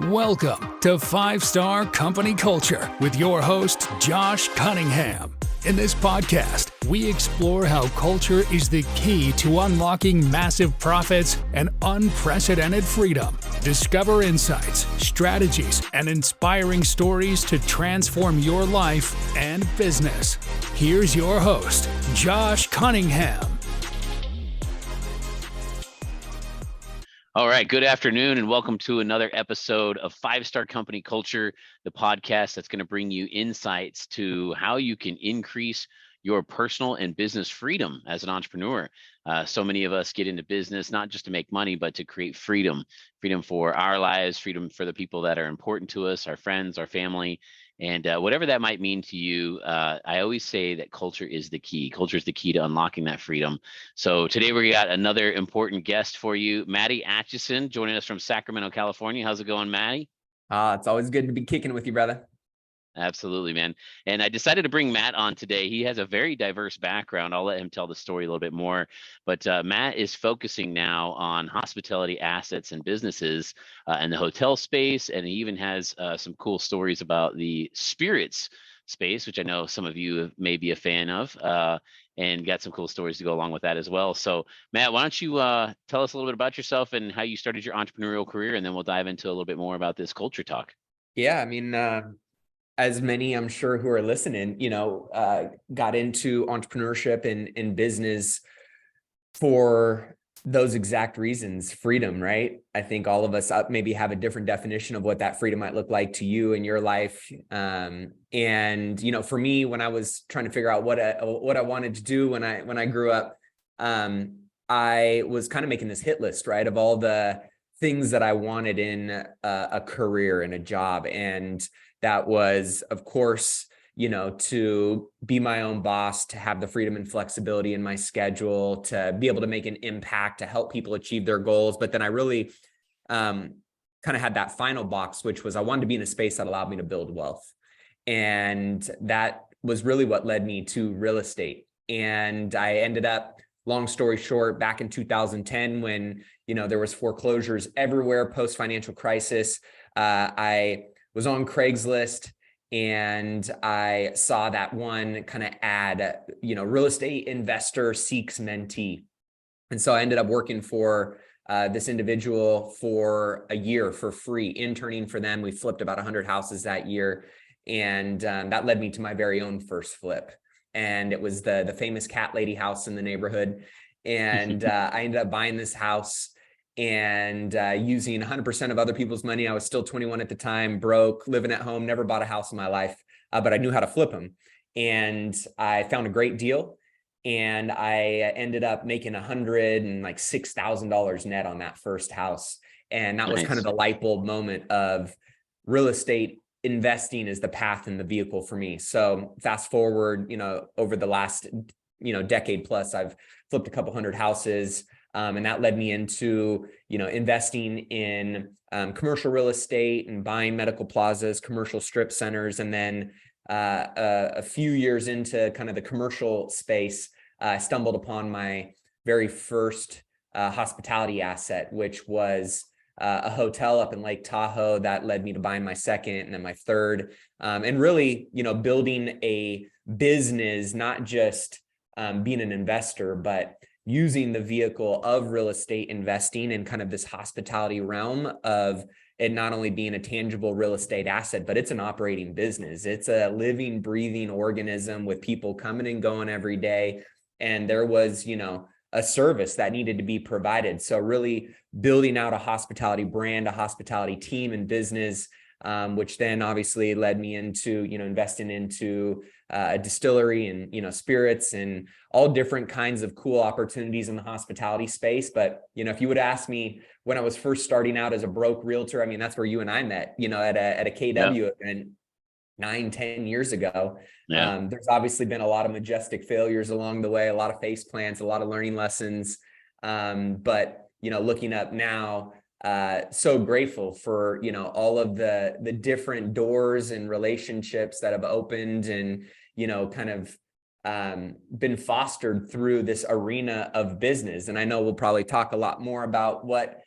Welcome to 5-Star Company Culture with your host, Josh Cunningham. In this podcast, we explore how culture is the key to unlocking massive profits and unprecedented freedom. Discover insights, strategies, and inspiring stories to transform your life and business. Here's your host, Josh Cunningham. All right, good afternoon and welcome to another episode of 5-Star Company Culture, the podcast that's going to bring you insights to how you can increase your personal and business freedom as an entrepreneur. So many of us get into business not just to make money, but to create freedom for our lives, freedom for the people that are important to us, our friends, our family, and whatever that might mean to you. I always say that culture is the key. Culture is the key to unlocking that freedom. So today we got another important guest for you, Matt Aitchison, joining us from Sacramento, California. How's it going, Matty? It's always good to be kicking with you, brother. Absolutely, man. And I decided to bring Matt on today. He has a very diverse background. I'll let him tell the story a little bit more. But Matt is focusing now on hospitality assets and businesses in the hotel space. And he even has some cool stories about the spirits space, which I know some of you may be a fan of, and got some cool stories to go along with that as well. So Matt, why don't you tell us a little bit about yourself and how you started your entrepreneurial career, and then we'll dive into a little bit more about this culture talk. Yeah, I mean, as many, I'm sure, who are listening, got into entrepreneurship and business for those exact reasons, freedom, right? I think all of us maybe have a different definition of what that freedom might look like to you in your life. And, for me, when I was trying to figure out what I wanted to do when I grew up, I was kind of making this hit list, right, of all the things that I wanted in a career and a job. And that was, of course, to be my own boss, to have the freedom and flexibility in my schedule, to be able to make an impact, to help people achieve their goals. But then I really kind of had that final box, which was I wanted to be in a space that allowed me to build wealth. And that was really what led me to real estate. And I ended up, long story short, back in 2010, when, there was foreclosures everywhere post-financial crisis, I was on Craigslist and I saw that one kind of ad, real estate investor seeks mentee. And so I ended up working for this individual for a year for free, interning for them. We flipped about 100 houses that year. And that led me to my very own first flip. And it was the famous cat lady house in the neighborhood. And I ended up buying this house and using 100% of other people's money. I was still 21 at the time, broke, living at home, never bought a house in my life, but I knew how to flip them. And I found a great deal. And I ended up making $106,000 net on that first house. And that was kind of the light bulb moment of real estate investing is the path and the vehicle for me. So fast forward, over the last, decade plus, I've flipped a couple hundred houses. And that led me into, investing in commercial real estate and buying medical plazas, commercial strip centers. And then a few years into kind of the commercial space, I stumbled upon my very first hospitality asset, which was a hotel up in Lake Tahoe. That led me to buying my second and then my third. And really, building a business, not just being an investor, but using the vehicle of real estate investing in kind of this hospitality realm of it not only being a tangible real estate asset, but it's an operating business. It's a living, breathing organism with people coming and going every day. And there was, a service that needed to be provided. So really building out a hospitality brand, a hospitality team and business, which then obviously led me into, investing into a distillery and, spirits and all different kinds of cool opportunities in the hospitality space. But, if you would ask me when I was first starting out as a broke realtor, I mean, that's where you and I met, at a KW event 9-10 years ago. Yeah. There's obviously been a lot of majestic failures along the way, a lot of face plants, a lot of learning lessons. But, looking up now, so grateful for, all of the different doors and relationships that have opened and, kind of been fostered through this arena of business. And I know we'll probably talk a lot more about what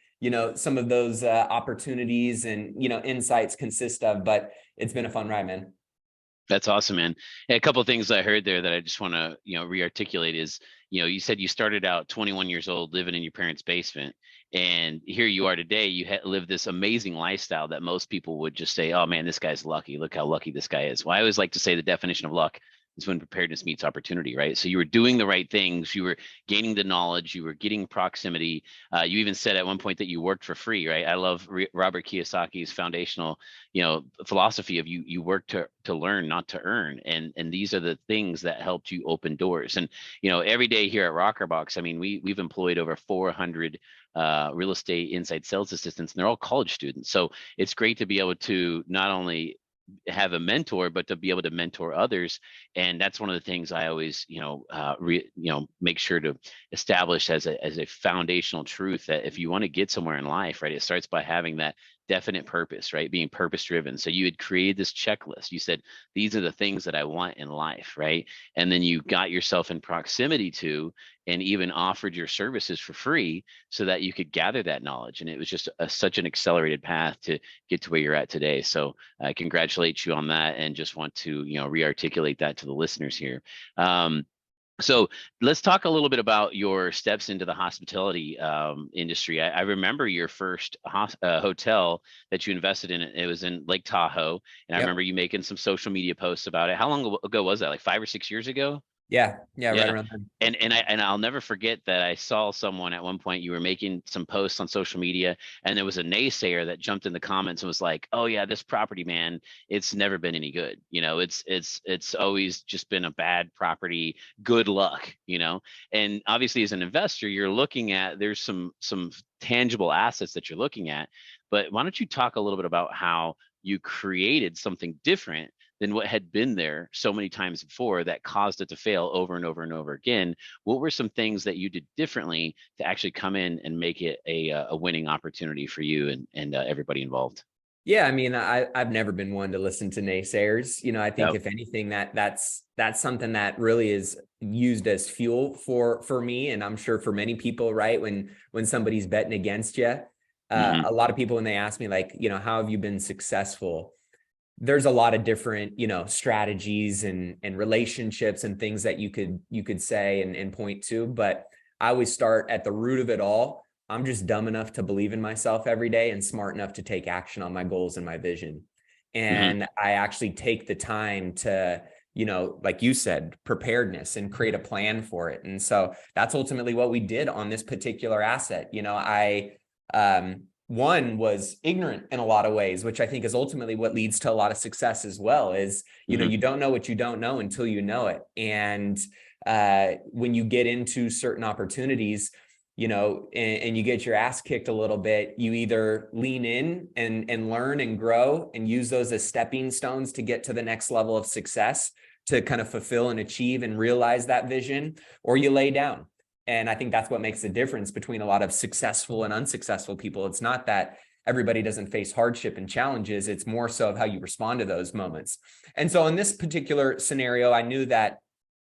some of those opportunities and, insights consist of, but it's been a fun ride, man. That's awesome, man. And a couple of things I heard there that I just want to, re-articulate is, you said you started out 21 years old living in your parents' basement, and here you are today. You live this amazing lifestyle that most people would just say, "Oh man, this guy's lucky. Look how lucky this guy is." Well, I always like to say the definition of luck is when preparedness meets opportunity, right? So you were doing the right things, you were gaining the knowledge, you were getting proximity. You even said at one point that you worked for free, right? I love Robert Kiyosaki's foundational, philosophy of you work to learn, not to earn, and these are the things that helped you open doors. And every day here at Rockerbox, I mean, we've employed over 400 real estate inside sales assistants, and they're all college students. So it's great to be able to not only have a mentor, but to be able to mentor others. And that's one of the things I always, make sure to establish as a foundational truth, that if you want to get somewhere in life, right, it starts by having that definite purpose, right? Being purpose driven. So you had created this checklist. You said, these are the things that I want in life, right? And then you got yourself in proximity to, and even offered your services for free so that you could gather that knowledge. And it was just such an accelerated path to get to where you're at today. So I congratulate you on that, and just want to, re-articulate that to the listeners here. So let's talk a little bit about your steps into the hospitality industry. I remember your first hotel that you invested in. It was in Lake Tahoe, and I remember you making some social media posts about it. How long ago was that? Like 5 or 6 years ago? Yeah, right around then. And I'll never forget that I saw someone at one point, you were making some posts on social media, and there was a naysayer that jumped in the comments and was like, "Oh yeah, this property, man, it's never been any good. It's always just been a bad property. Good luck." And obviously as an investor, you're looking at, there's some tangible assets that you're looking at, but why don't you talk a little bit about how you created something different than what had been there so many times before that caused it to fail over and over and over again? What were some things that you did differently to actually come in and make it a winning opportunity for you and everybody involved? Yeah, I mean, I've never been one to listen to naysayers. I think if anything, that's something that really is used as fuel for me, and I'm sure for many people, right? When somebody's betting against you, a lot of people, when they ask me, like, how have you been successful? There's a lot of different, strategies and relationships and things that you could say and point to. But I always start at the root of it all. I'm just dumb enough to believe in myself every day and smart enough to take action on my goals and my vision. And I actually take the time to, like you said, preparedness, and create a plan for it. And so that's ultimately what we did on this particular asset. One was ignorant in a lot of ways, which I think is ultimately what leads to a lot of success as well, is, you don't know what you don't know until you know it. And when you get into certain opportunities, and you get your ass kicked a little bit, you either lean in and learn and grow and use those as stepping stones to get to the next level of success, to kind of fulfill and achieve and realize that vision, or you lay down. And I think that's what makes the difference between a lot of successful and unsuccessful people. It's not that everybody doesn't face hardship and challenges. It's more so of how you respond to those moments. And so in this particular scenario, I knew that,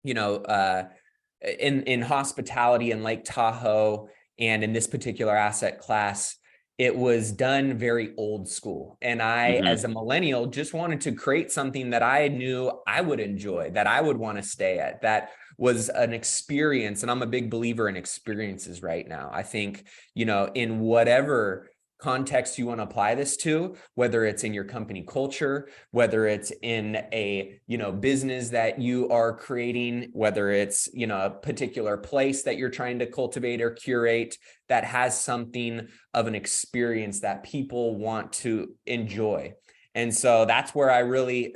in hospitality in Lake Tahoe and in this particular asset class, it was done very old school. And I, as a millennial, just wanted to create something that I knew I would enjoy, that I would want to stay at, that was an experience. And I'm a big believer in experiences right now. I think, in whatever context you want to apply this to, whether it's in your company culture, whether it's in a, business that you are creating, whether it's, a particular place that you're trying to cultivate or curate that has something of an experience that people want to enjoy. And so that's where I really,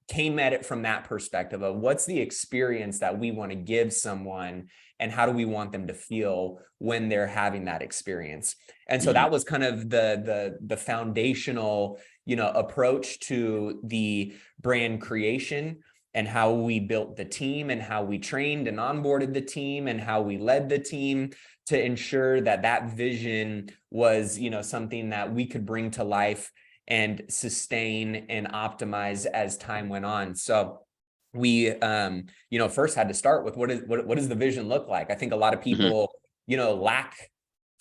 came at it from that perspective of what's the experience that we want to give someone, and how do we want them to feel when they're having that experience. And so that was kind of the foundational, approach to the brand creation, and how we built the team, and how we trained and onboarded the team, and how we led the team to ensure that that vision was, something that we could bring to life and sustain and optimize as time went on. So we, first had to start with what does the vision look like? I think a lot of people, lack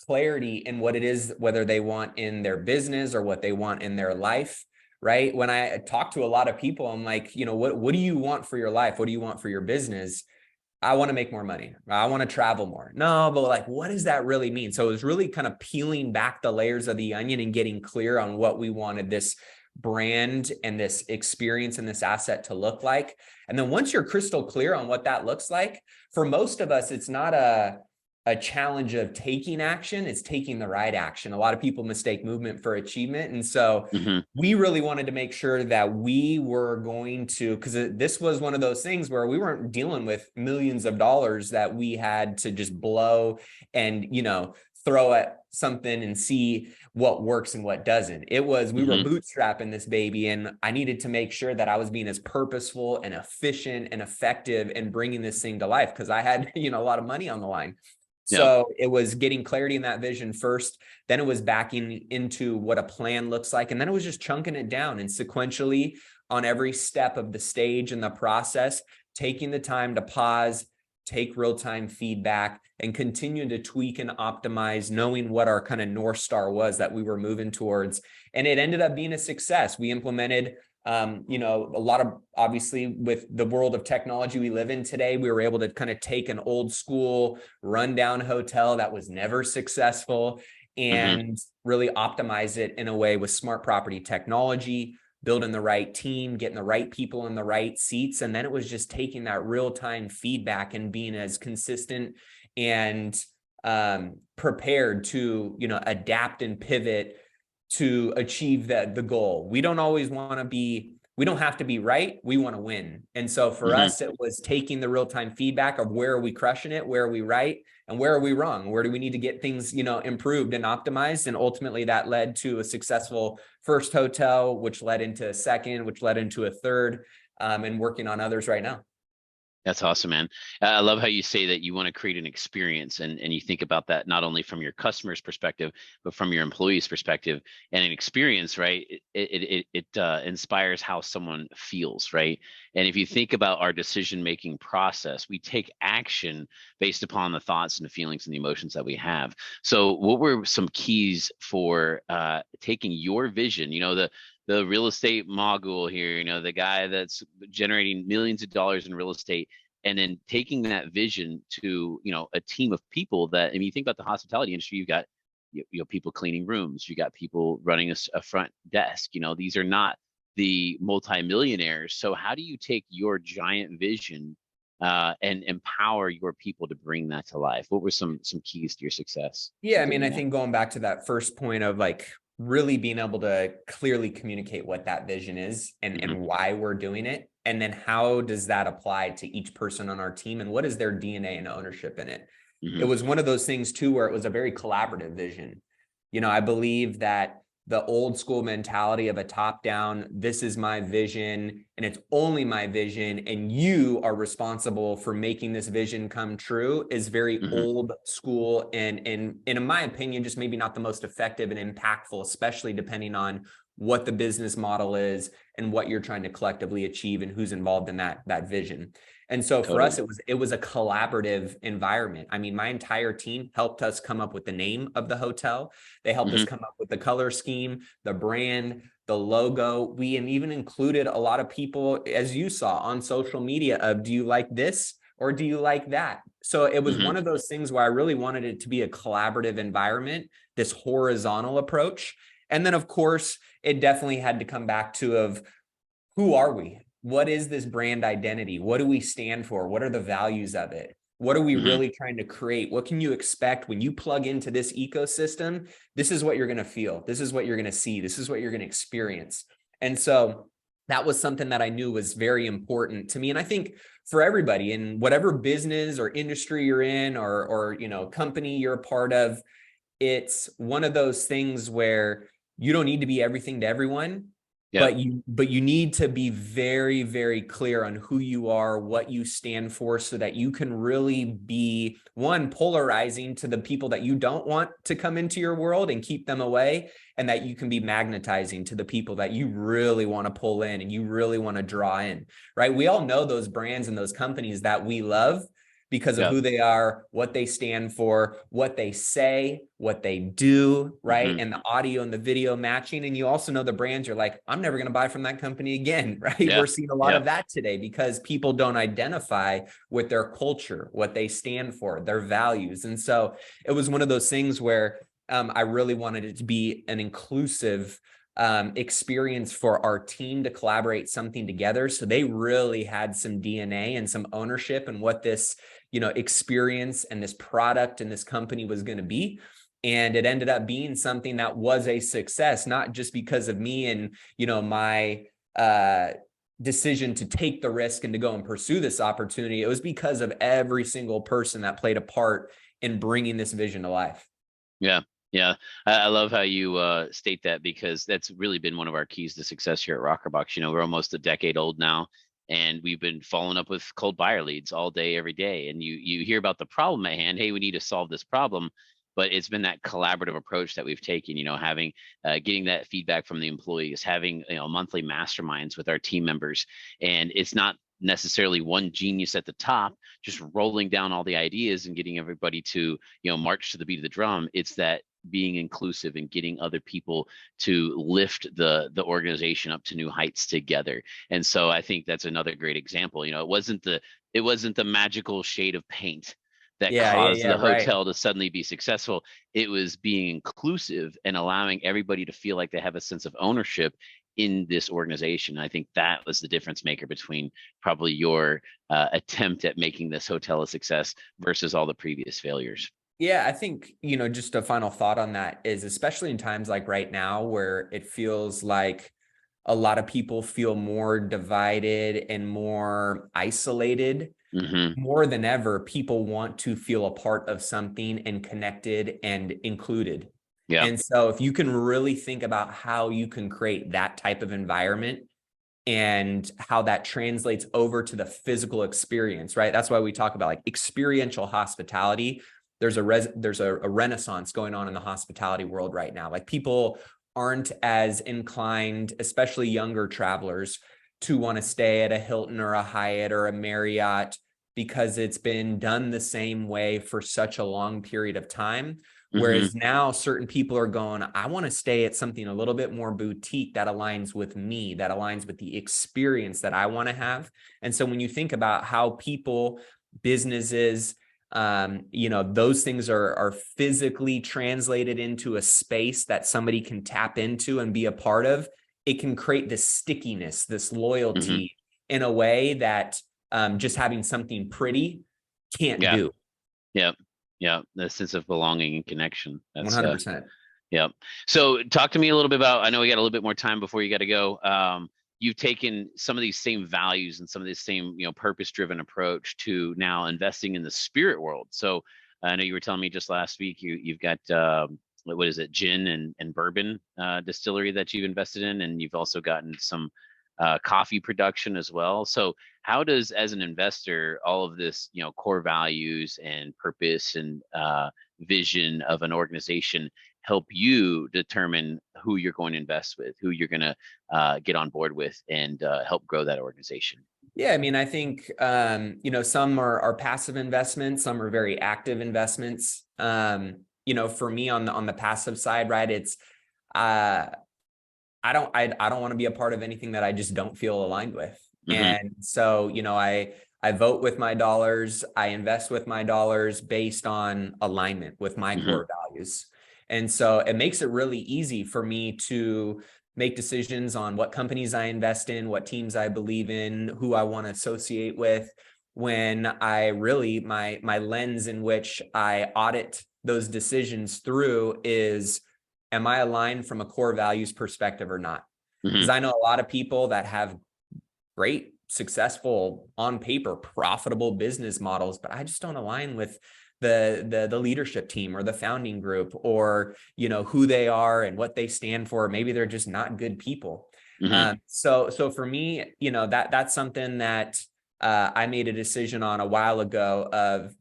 clarity in what it is, whether they want in their business or what they want in their life, right? When I talk to a lot of people, I'm like, what do you want for your life? What do you want for your business? I want to make more money. I want to travel more. No, but like, what does that really mean? So it was really kind of peeling back the layers of the onion and getting clear on what we wanted this brand and this experience and this asset to look like. And then once you're crystal clear on what that looks like, for most of us, it's not a challenge of taking action, it's taking the right action. A lot of people mistake movement for achievement. And so we really wanted to make sure that we were going to, because this was one of those things where we weren't dealing with millions of dollars that we had to just blow and, throw at something and see what works and what doesn't. It was, we were bootstrapping this baby, and I needed to make sure that I was being as purposeful and efficient and effective in bringing this thing to life, because I had, a lot of money on the line. So it was getting clarity in that vision first, then it was backing into what a plan looks like, and then it was just chunking it down and sequentially on every step of the stage and the process, taking the time to pause, take real-time feedback, and continue to tweak and optimize, knowing what our kind of North Star was that we were moving towards. And it ended up being a success. We implemented a lot of, obviously, with the world of technology we live in today, we were able to kind of take an old school rundown hotel that was never successful and really optimize it in a way with smart property technology, building the right team, getting the right people in the right seats. And then it was just taking that real-time feedback and being as consistent and prepared to, adapt and pivot to achieve the goal. We don't always want to be, we don't have to be right. We want to win. And so for us, it was taking the real-time feedback of where are we crushing it? Where are we right? And where are we wrong? Where do we need to get things, improved and optimized? And ultimately that led to a successful first hotel, which led into a second, which led into a third, and working on others right now. That's awesome, man. I love how you say that you want to create an experience, and you think about that not only from your customer's perspective, but from your employee's perspective. And an experience, right? It inspires how someone feels, right? And if you think about our decision-making process, we take action based upon the thoughts and the feelings and the emotions that we have. So what were some keys for taking your vision? The real estate mogul here, the guy that's generating millions of dollars in real estate, and then taking that vision to, a team of people that, you think about the hospitality industry, you've got, people cleaning rooms, you got people running a front desk, these are not the multimillionaires. So how do you take your giant vision and empower your people to bring that to life? What were some keys to your success? Yeah, I think going back to that first point of really being able to clearly communicate what that vision is and why we're doing it. And then how does that apply to each person on our team, and what is their DNA and ownership in it? It was one of those things too, where it was a very collaborative vision. I believe that the old school mentality of a top down, this is my vision and it's only my vision and you are responsible for making this vision come true, is very old school and in my opinion, just maybe not the most effective and impactful, especially depending on what the business model is and what you're trying to collectively achieve and who's involved in that vision. And so for us, it was a collaborative environment. My entire team helped us come up with the name of the hotel. They helped us come up with the color scheme, the brand, the logo. We even included a lot of people, as you saw on social media, of do you like this or do you like that? So it was one of those things where I really wanted it to be a collaborative environment, this horizontal approach. And then of course, it definitely had to come back to of who are we? What is this brand identity? What do we stand for? What are the values of it? What are we really trying to create? What can you expect when you plug into this ecosystem? This is what you're going to feel. This is what you're going to see. This is what you're going to experience. And so that was something that I knew was very important to me. And I think for everybody in whatever business or industry you're in or company you're a part of, it's one of those things where you don't need to be everything to everyone. Yeah. But you need to be very, very clear on who you are, what you stand for, so that you can really be polarizing to the people that you don't want to come into your world and keep them away, and that you can be magnetizing to the people that you really want to pull in and you really want to draw in, right? We all know those brands and those companies that we love, because of who they are, what they stand for, what they say, what they do, right? And the audio and the video matching. And you also know the brands, you're like, I'm never going to buy from that company again, right? Yeah. We're seeing a lot of that today because people don't identify with their culture, what they stand for, their values. And so it was one of those things where I really wanted it to be an inclusive experience for our team to collaborate something together. So they really had some DNA and some ownership in what this, experience and this product and this company was going to be. And it ended up being something that was a success, not just because of me and, my decision to take the risk and to go and pursue this opportunity. It was because of every single person that played a part in bringing this vision to life. Yeah. Yeah. I love how you state that, because that's really been one of our keys to success here at Rockerbox. We're almost a decade old now, and we've been following up with cold buyer leads all day, every day. And you hear about the problem at hand. Hey, we need to solve this problem. But it's been that collaborative approach that we've taken, having, getting that feedback from the employees, having, monthly masterminds with our team members. And it's not necessarily one genius at the top just rolling down all the ideas and getting everybody to, march to the beat of the drum. It's that being inclusive and getting other people to lift the organization up to new heights together. And so I think that's another great example. It wasn't the magical shade of paint that caused the hotel to suddenly be successful. It was being inclusive and allowing everybody to feel like they have a sense of ownership in this organization. I think that was the difference maker between probably your attempt at making this hotel a success versus all the previous failures. Yeah, I think, just a final thought on that is, especially in times like right now, where it feels like a lot of people feel more divided and more isolated. More than ever, people want to feel a part of something and connected and included. Yeah. And so if you can really think about how you can create that type of environment and how that translates over to the physical experience, right? That's why we talk about like experiential hospitality. There's a renaissance going on in the hospitality world right now. Like, people aren't as inclined, especially younger travelers, to want to stay at a Hilton or a Hyatt or a Marriott because it's been done the same way for such a long period of time. Whereas now certain people are going, I want to stay at something a little bit more boutique that aligns with me, that aligns with the experience that I want to have. And so when you think about how people, businesses, those things are physically translated into a space that somebody can tap into and be a part of, it can create this stickiness, this loyalty in a way that just having something pretty can't do. Yeah. The sense of belonging and connection. That's 100%. Yeah. So talk to me a little bit about, I know we got a little bit more time before you got to go. You've taken some of these same values and some of this same, purpose-driven approach to now investing in the spirit world. So I know you were telling me just last week, you've got, what is it, gin and bourbon distillery that you've invested in, and you've also gotten some coffee production as well. So how does, as an investor, all of this, core values and purpose and vision of an organization help you determine who you're going to invest with, who you're going to get on board with, and help grow that organization? Yeah, I mean, I think, some are passive investments, some are very active investments. For me on the passive side, right, it's, I don't want to be a part of anything that I just don't feel aligned with. And so, I vote with my dollars, I invest with my dollars based on alignment with my core values. And so it makes it really easy for me to make decisions on what companies I invest in, what teams I believe in, who I want to associate with, when I really, my lens in which I audit those decisions through is, am I aligned from a core values perspective or not? Because I know a lot of people that have great, successful, on paper, profitable business models, but I just don't align with the leadership team or the founding group, or, who they are and what they stand for. Maybe they're just not good people. So for me, that's something that I made a decision on a while ago of,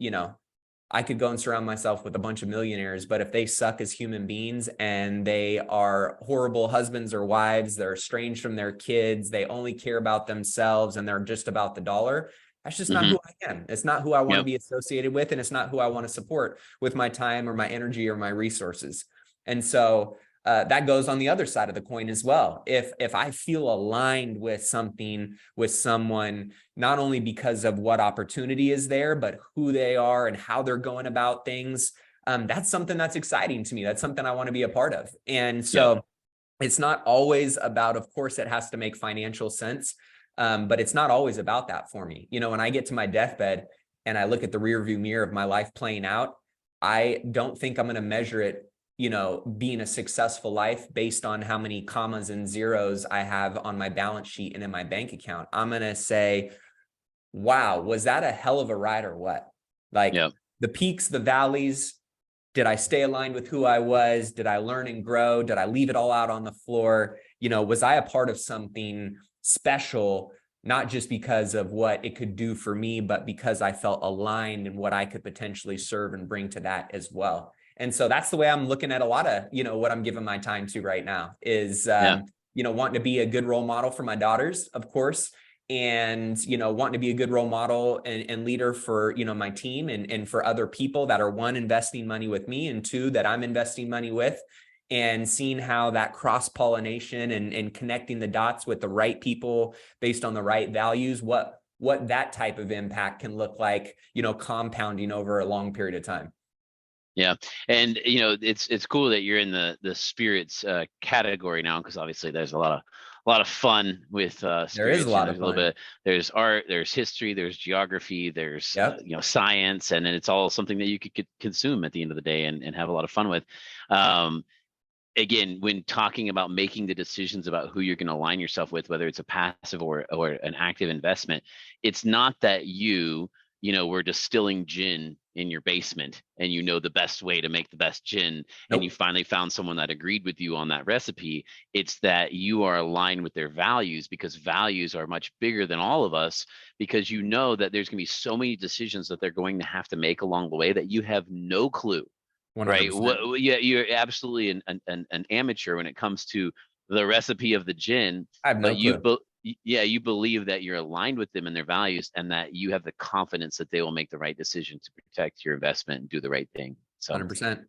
I could go and surround myself with a bunch of millionaires, but if they suck as human beings and they are horrible husbands or wives, they're estranged from their kids, they only care about themselves and they're just about the dollar, That's just not who I am. It's not who I want to Yep. be associated with, and it's not who I want to support with my time or my energy or my resources. And so that goes on the other side of the coin as well. If I feel aligned with something, with someone, not only because of what opportunity is there, but who they are and how they're going about things, that's something that's exciting to me. That's something I want to be a part of. And so it's not always about, of course, it has to make financial sense. But it's not always about that for me. You know, when I get to my deathbed and I look at the rearview mirror of my life playing out, I don't think I'm going to measure it, you know, being a successful life based on how many commas and zeros I have on my balance sheet and in my bank account. I'm going to say, wow, was that a hell of a ride or what? Like the peaks, the valleys. Did I stay aligned with who I was? Did I learn and grow? Did I leave it all out on the floor? You know, was I a part of something special, not just because of what it could do for me, but because I felt aligned in what I could potentially serve and bring to that as well. And so that's the way I'm looking at a lot of, you know, what I'm giving my time to right now is, you know, wanting to be a good role model for my daughters, of course, and, you know, wanting to be a good role model and leader for, you know, my team and for other people that are, one, investing money with me, and two, that I'm investing money with, and seeing how that cross-pollination and connecting the dots with the right people based on the right values, what that type of impact can look like, you know, compounding over a long period of time. Yeah. And, you know, it's cool that you're in the spirits category now, because obviously there's a lot of fun with spirits. There is a lot of little bit, there's art, there's history, there's geography, there's you know, science, and then it's all something that you could consume at the end of the day and have a lot of fun with. Again, when talking about making the decisions about who you're going to align yourself with, whether it's a passive or an active investment, it's not that you know, were distilling gin in your basement and you know the best way to make the best gin, and you finally found someone that agreed with you on that recipe. It's that you are aligned with their values, because values are much bigger than all of us, because you know that there's going to be so many decisions that they're going to have to make along the way that you have no clue. 100%. Right? Yeah, you're absolutely an amateur when it comes to the recipe of the gin. I have no clue. You believe that you're aligned with them and their values, and that you have the confidence that they will make the right decision to protect your investment and do the right thing. So 100%.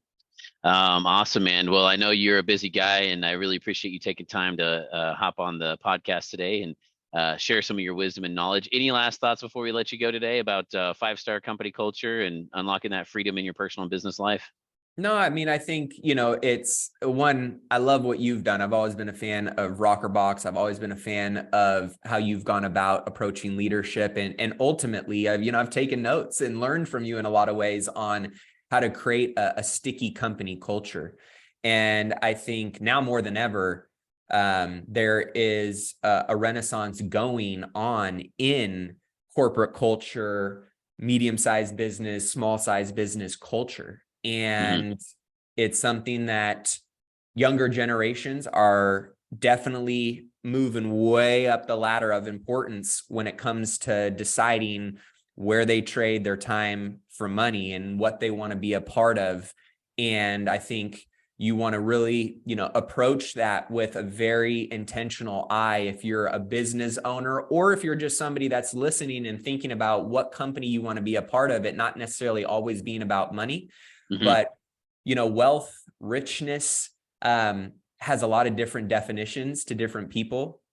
Awesome, man. Well, I know you're a busy guy, and I really appreciate you taking time to hop on the podcast today and share some of your wisdom and knowledge. Any last thoughts before we let you go today about 5-star company culture and unlocking that freedom in your personal and business life? No, I mean, I think, you know, it's one, I love what you've done. I've always been a fan of Rockerbox. I've always been a fan of how you've gone about approaching leadership. And ultimately, you know, I've taken notes and learned from you in a lot of ways on how to create a sticky company culture. And I think now more than ever, there is a renaissance going on in corporate culture, medium-sized business, small-sized business culture. And it's something that younger generations are definitely moving way up the ladder of importance when it comes to deciding where they trade their time for money and what they want to be a part of. And I think you want to really, you know, approach that with a very intentional eye if you're a business owner, or if you're just somebody that's listening and thinking about what company you want to be a part of, it not necessarily always being about money. But, you know, wealth, richness has a lot of different definitions to different people.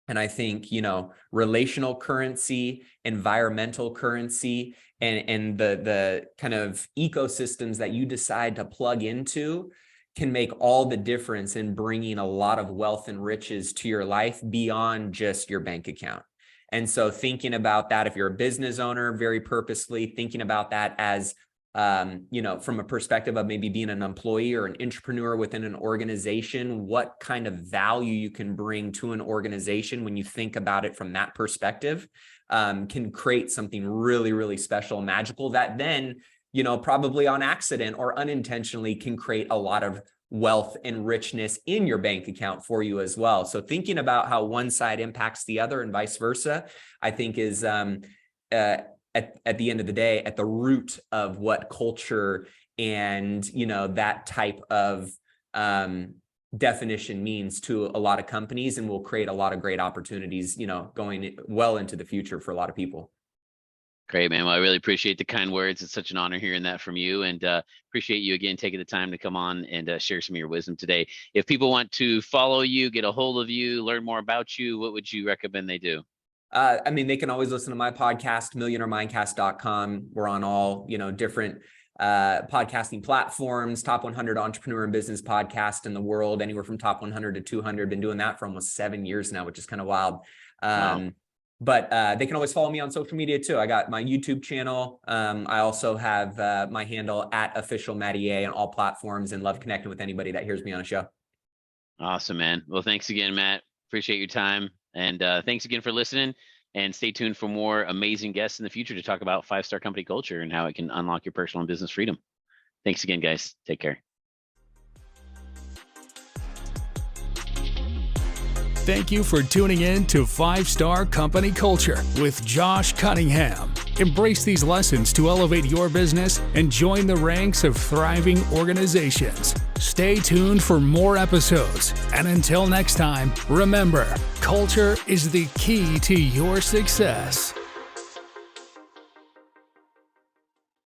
And I think, you know, relational currency, environmental currency, and the kind of ecosystems that you decide to plug into can make all the difference in bringing a lot of wealth and riches to your life beyond just your bank account. And so thinking about that, if you're a business owner, very purposely thinking about that as you know, from a perspective of maybe being an employee or an entrepreneur within an organization, what kind of value you can bring to an organization when you think about it from that perspective, can create something really, really special, magical, that then, you know, probably on accident or unintentionally can create a lot of wealth and richness in your bank account for you as well. So thinking about how one side impacts the other and vice versa, I think is at the end of the day, at the root of what culture and, you know, that type of definition means to a lot of companies, and will create a lot of great opportunities, you know, going well into the future for a lot of people. Great, man. Well, I really appreciate the kind words. It's such an honor hearing that from you, and appreciate you again taking the time to come on and share some of your wisdom today. If people want to follow you, get a hold of you, learn more about you, what would you recommend they do? They can always listen to my podcast, millionairemindcast.com. We're on all, different podcasting platforms, top 100 entrepreneur and business podcast in the world, anywhere from top 100 to 200. Been doing that for almost 7 years now, which is kind of wild. Wow. But they can always follow me on social media too. I got my YouTube channel. I also have my handle @officialmattia on all platforms, and love connecting with anybody that hears me on a show. Awesome, man. Well, thanks again, Matt. Appreciate your time. And thanks again for listening. And stay tuned for more amazing guests in the future to talk about 5-star company culture and how it can unlock your personal and business freedom. Thanks again, guys. Take care. Thank you for tuning in to 5-Star Company Culture with Josh Cunningham. Embrace these lessons to elevate your business and join the ranks of thriving organizations. Stay tuned for more episodes. And until next time, remember, culture is the key to your success.